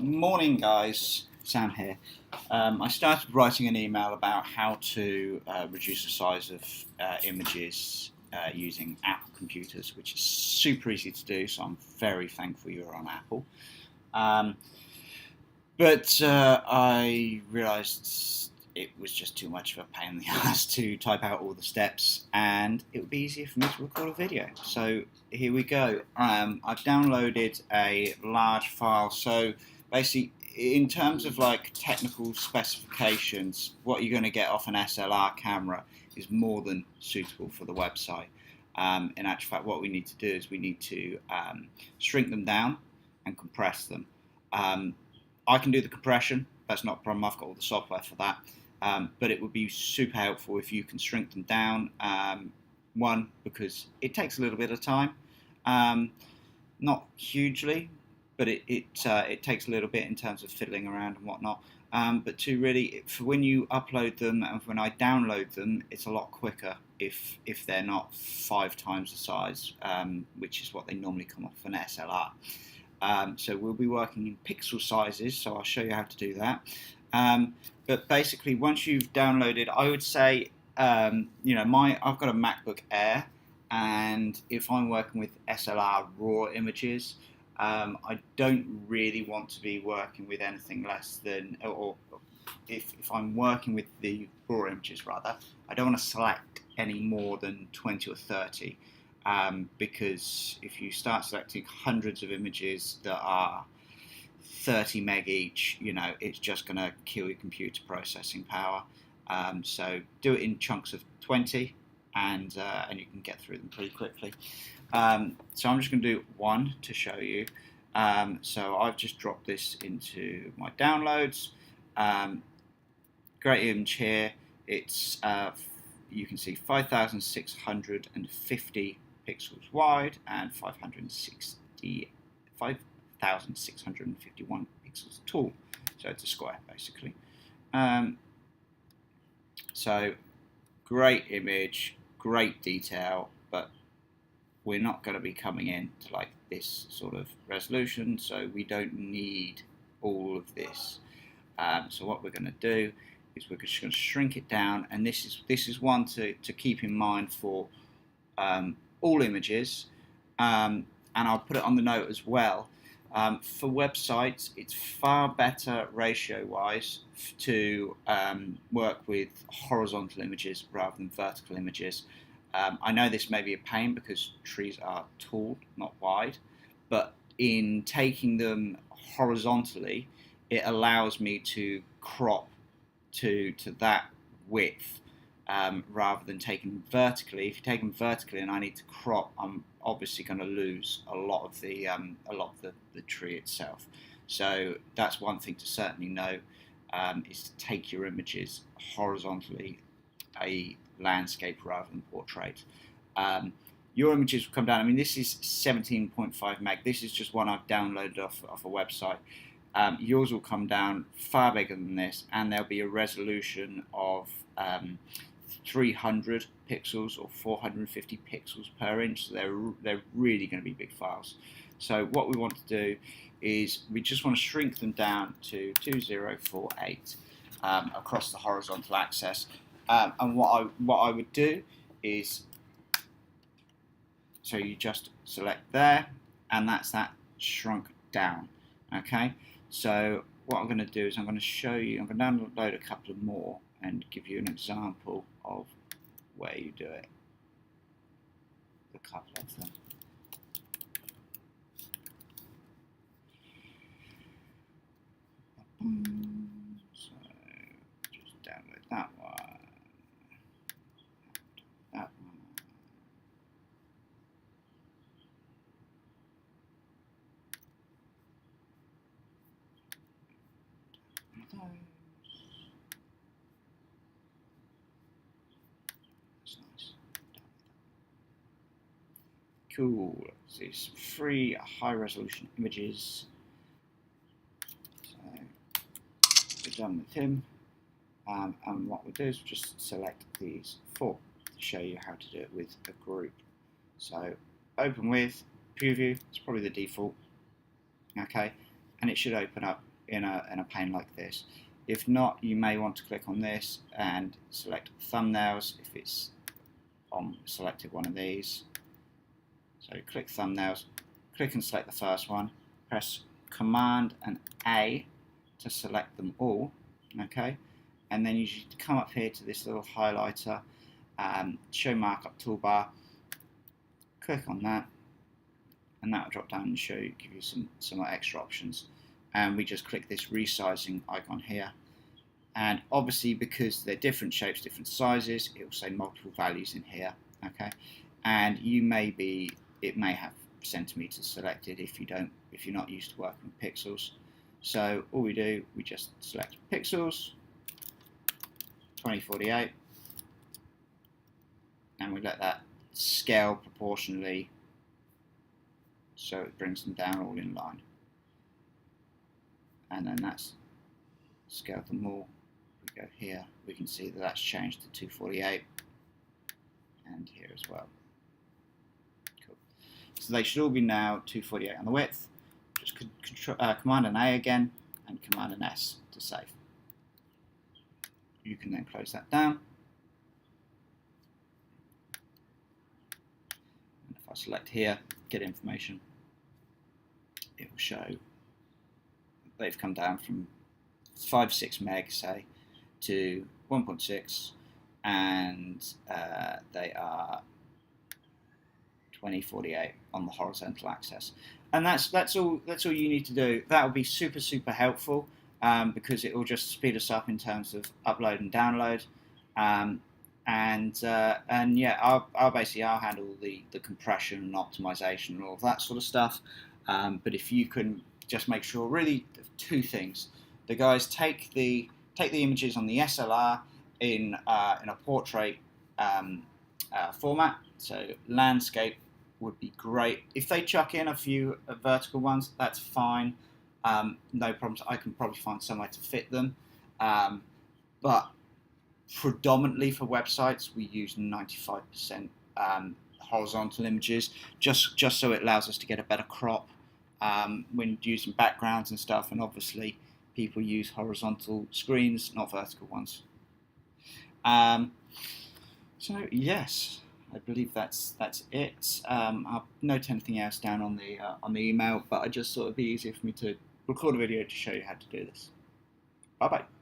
Morning, guys. Sam here. I started writing an email about how to reduce the size of images using Apple computers, which is super easy to do. So I'm very thankful you're on Apple. Um, but I realised it was just too much of a pain in the ass to type out all the steps, and it would be easier for me to record a video. So here we go. I've downloaded a large file. So basically, in terms of like technical specifications, what you're going to get off an SLR camera is more than suitable for the website. In actual fact, what we need to do is we need to shrink them down and compress them. Um, I can do the compression. That's not a problem. I've got all the software for that. But it would be super helpful if you can shrink them down. One, because it takes a little bit of time, not hugely, but it takes a little bit in terms of fiddling around and whatnot. But two, really, for when you upload them and when I download them, it's a lot quicker if they're not 5 times the size, which is what they normally come off an SLR. So we'll be working in pixel sizes, so I'll show you how to do that. But basically, once you've downloaded, I would say, I've got a MacBook Air, and if I'm working with SLR RAW images, I don't really want to be working with anything less than, or if I'm working with the RAW images rather, I don't want to select any more than 20 or 30. Because if you start selecting hundreds of images that are 30 meg each, it's just going to kill your computer processing power. So do it in chunks of 20, and you can get through them pretty quickly. So I'm just going to do one to show you. So I've just dropped this into my downloads. Great image here. It's you can see 5,650 pixels wide and 5,651 pixels tall. So it's a square basically. So great image, great detail, but we're not going to be coming in to like this sort of resolution, so we don't need all of this. So what we're going to do is we're just going to shrink it down, and this is one to keep in mind for all images, and I'll put it on the note as well. For websites, it's far better ratio-wise to work with horizontal images rather than vertical images. I know this may be a pain because trees are tall, not wide, but in taking them horizontally, it allows me to crop to that width rather than taking them vertically. If you take them vertically and I need to crop, I'm obviously going to lose a lot of the tree itself. So that's one thing to certainly know, is to take your images horizontally, a landscape rather than portrait. Your images will come down. I mean, this is 17.5 meg. This is just one I've downloaded off a website. Yours will come down far bigger than this, and there'll be a resolution of 300 pixels or 450 pixels per inch. So they're really going to be big files. So what we want to do is we just want to shrink them down to 2048 across the horizontal axis. And what I would do is, so you just select there, and that's that shrunk down. Okay, so what I'm going to do is I'm going to show you, I'm going to download a couple of more and give you an example of where you do it. A couple of them. So just download that one. That one. Those. That's nice. Cool. So it's free high resolution images. So we're done with him. And what we'll do is just select these 4 to show you how to do it with a group. So open with preview, it's probably the default, okay, and it should open up in a pane like this. If not, you may want to click on this and select thumbnails if it's on selected one of these. So click thumbnails, click and select the first one, press Command and A to select them all, okay? And then you should come up here to this little highlighter, show markup toolbar, click on that, and that will drop down and give you some extra options. And we just click this resizing icon here. And obviously, because they're different shapes, different sizes, it will say multiple values in here, okay? And it may have centimeters selected if you're not used to working with pixels. So all we do, we just select pixels, 2048, and we let that scale proportionally so it brings them down all in line. And then that's scaled them all. We go here, we can see that that's changed to 248, and here as well. Cool. So they should all be now 248 on the width. Just Command and A again, and Command and S to save. You can then close that down. And if I select here, get information, it will show they've come down from 5.6 meg, say, to 1.6, and they are 2048 on the horizontal axis. And that's all you need to do. That will be super helpful because it will just speed us up in terms of upload and download. And yeah, I'll handle the compression and optimization and all of that sort of stuff. But if you can just make sure, really, two things: the guys take the images on the SLR in a portrait format. So landscape would be great. If they chuck in a few vertical ones, that's fine. No problems. I can probably find somewhere to fit them. But predominantly for websites, we use 95% horizontal images, just so it allows us to get a better crop when using backgrounds and stuff. And obviously, people use horizontal screens, not vertical ones. So yes, I believe that's it. I'll note anything else down on the email, but I just thought it'd be easier for me to record a video to show you how to do this. Bye bye.